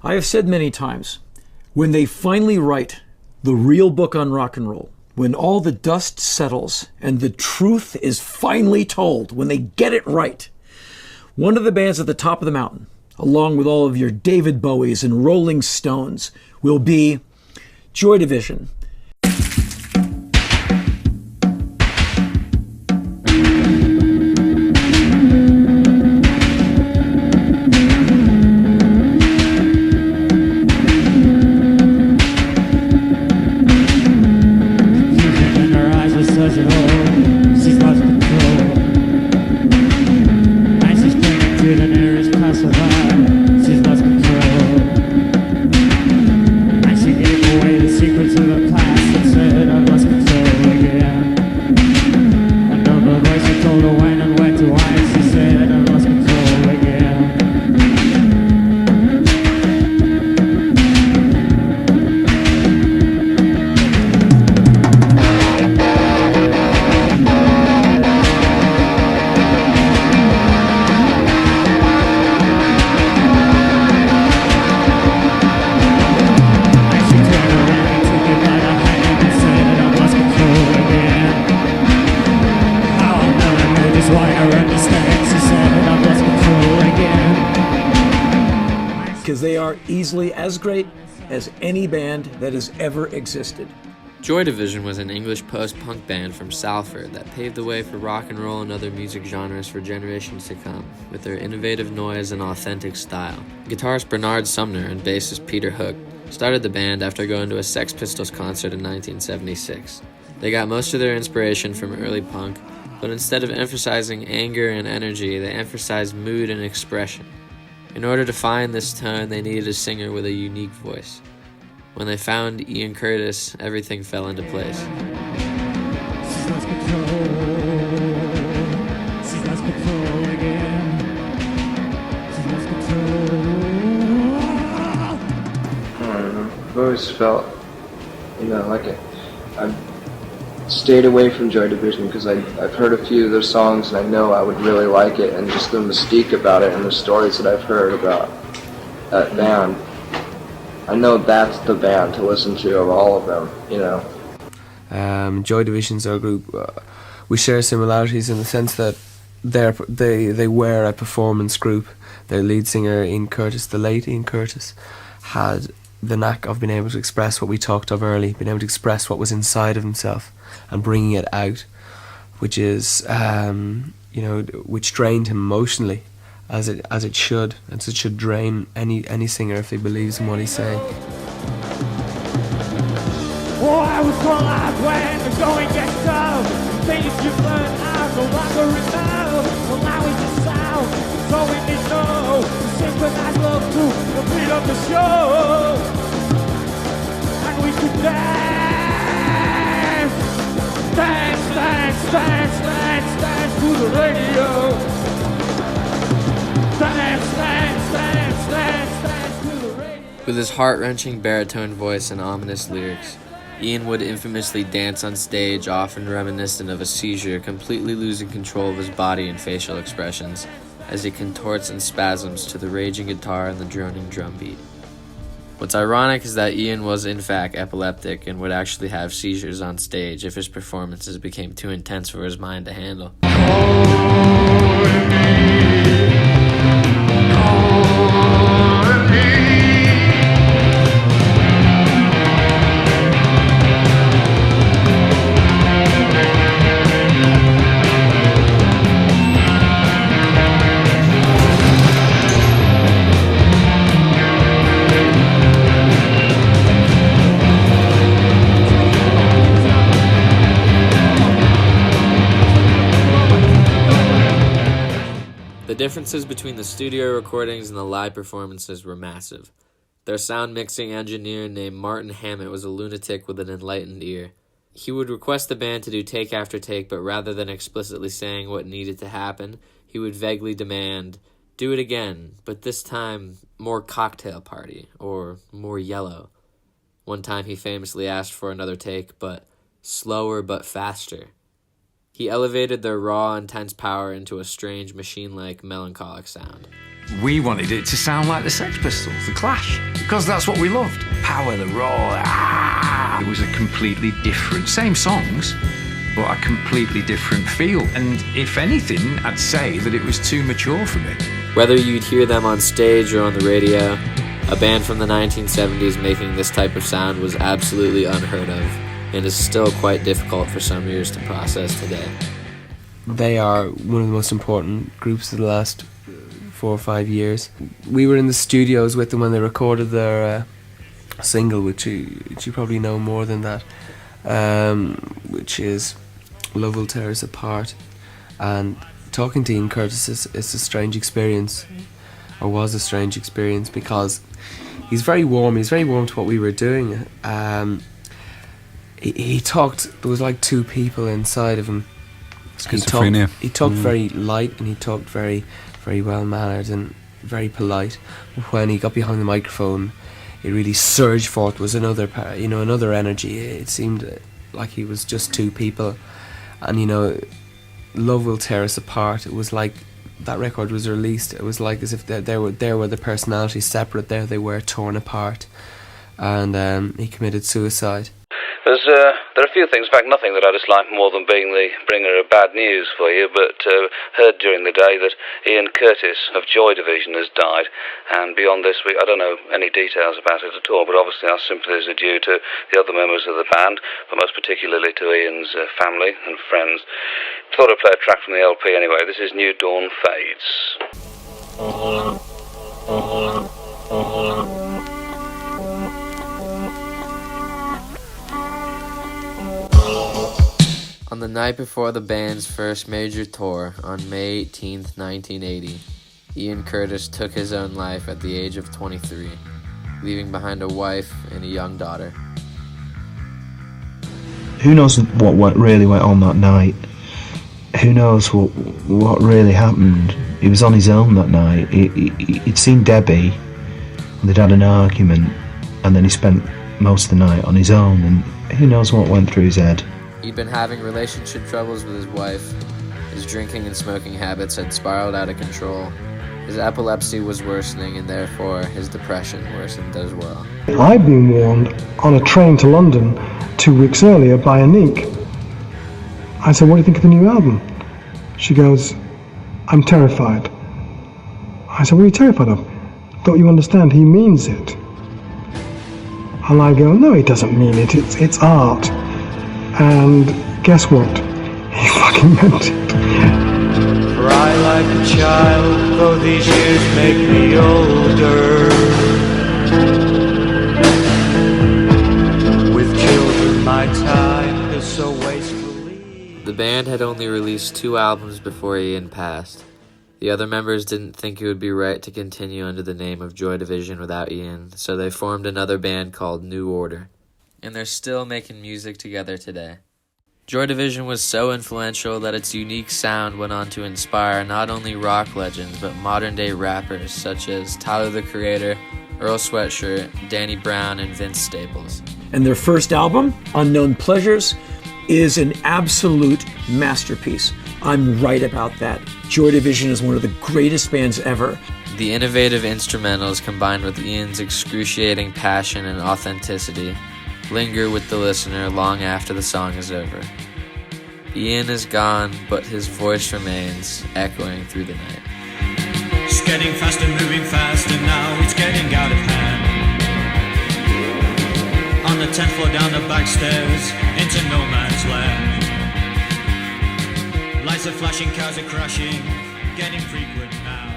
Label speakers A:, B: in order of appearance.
A: I have said many times, when they finally write the real book on rock and roll, when all the dust settles and the truth is finally told, when they get it right, one of the bands at the top of the mountain, along with all of your David Bowies and Rolling Stones, will be Joy Division. Because they are easily as great as any band that has ever existed.
B: Joy Division was an English post-punk band from Salford that paved the way for rock and roll and other music genres for generations to come, with their innovative noise and authentic style. Guitarist Bernard Sumner and bassist Peter Hook started the band after going to a Sex Pistols concert in 1976. They got most of their inspiration from early punk, but instead of emphasizing anger and energy, they emphasized mood and expression. In order to find this tone, they needed a singer with a unique voice. When they found Ian Curtis, everything fell into place.
C: She's lost control. She's lost control again. She's lost control.
D: I don't know. I've always felt, like I've stayed away from Joy Division because I've heard a few of their songs and I know I would really like it, and just the mystique about it and the stories that I've heard about that band. I know that's the band to listen to of all of them,
E: Joy Division's our group. We share similarities in the sense that they were a performance group. Their lead singer, Ian Curtis, the late Ian Curtis, had the knack of being able to express what we talked of early, being able to express what was inside of himself and bringing it out, which is, which drained him emotionally, as it should, as it should drain any singer if he believes in what he's saying.
C: Oh, I was called out when the going gets tough. Things you've learned now no longer enough. Well, now it's a sound, so we need know to synchronize love to the beat of the show. And we could dance, dance, dance, dance, dance, dance to the radio. Dance, dance, dance, dance, dance to the radio.
B: With his heart-wrenching baritone voice and ominous lyrics, Ian would infamously dance on stage, often reminiscent of a seizure, completely losing control of his body and facial expressions as he contorts and spasms to the raging guitar and the droning drum beat. What's ironic is that Ian was in fact epileptic and would actually have seizures on stage if his performances became too intense for his mind to handle. The differences between the studio recordings and the live performances were massive. Their sound mixing engineer named Martin Hammett was a lunatic with an enlightened ear. He would request the band to do take after take, but rather than explicitly saying what needed to happen, he would vaguely demand, "Do it again, but this time more cocktail party," or more yellow. One time he famously asked for another take, but slower but faster. He elevated their raw, intense power into a strange, machine-like, melancholic sound.
F: we wanted it to sound like the Sex Pistols, the Clash, because that's what we loved. Power, the roar, It was a completely different, same songs, but a completely different feel. And if anything, I'd say that it was too mature for me.
B: Whether you'd hear them on stage or on the radio, a band from the 1970s making this type of sound was absolutely unheard of, and is still quite difficult for some ears to process today.
E: They are one of the most important groups of the last 4 or 5 years. We were in the studios with them when they recorded their single, which you probably know more than that, which is Love Will Tear Us Apart. And talking to Ian Curtis is a strange experience, or was a strange experience, because he's very warm to what we were doing. He talked, there was like two people inside of him.
G: Schizophrenia.
E: He talked very light, and he talked very, very well mannered and very polite. When he got behind the microphone, it really surged forth. Was another energy. It seemed like he was just two people, and Love Will Tear Us Apart. It was like that record was released. It was like as if there were the personalities separate. There they were, torn apart, and he committed suicide.
H: There are a few things, in fact nothing that I dislike more than being the bringer of bad news for you, but heard during the day that Ian Curtis of Joy Division has died, and beyond this I don't know any details about it at all, but obviously our sympathies are due to the other members of the band, but most particularly to Ian's family and friends. Thought I'd play a track from the LP anyway. This is New Dawn Fades.
B: On the night before the band's first major tour, on May 18th, 1980, Ian Curtis took his own life at the age of 23, leaving behind a wife and a young daughter.
I: Who knows what really went on that night? Who knows what really happened? He was on his own that night. He'd seen Debbie, and they'd had an argument, and then he spent most of the night on his own, and who knows what went through his head.
B: He'd been having relationship troubles with his wife. His drinking and smoking habits had spiraled out of control. His epilepsy was worsening, and therefore his depression worsened as well.
J: I'd been warned on a train to London 2 weeks earlier by Anique. I said, "What do you think of the new album?" She goes, "I'm terrified." I said, "What are you terrified of?" "Don't you understand? He means it." And I go, "No, he doesn't mean it. It's art." And guess what? He fucking meant it.
C: Cry like a child, though these years make me older. With children, my time is so wastefully.
B: The band had only released 2 albums before Ian passed. The other members didn't think it would be right to continue under the name of Joy Division without Ian, so they formed another band called New Order. And they're still making music together today. Joy Division was so influential that its unique sound went on to inspire not only rock legends, but modern-day rappers such as Tyler the Creator, Earl Sweatshirt, Danny Brown, and Vince Staples.
A: And their first album, Unknown Pleasures, is an absolute masterpiece. I'm right about that. Joy Division is one of the greatest bands ever.
B: The innovative instrumentals combined with Ian's excruciating passion and authenticity linger with the listener long after the song is over. Ian is gone, but his voice remains, echoing through the night.
C: It's getting faster, moving faster now, it's getting out of hand. On the 10th floor down the back stairs, into no man's land. Lights are flashing, cars are crashing, getting frequent now.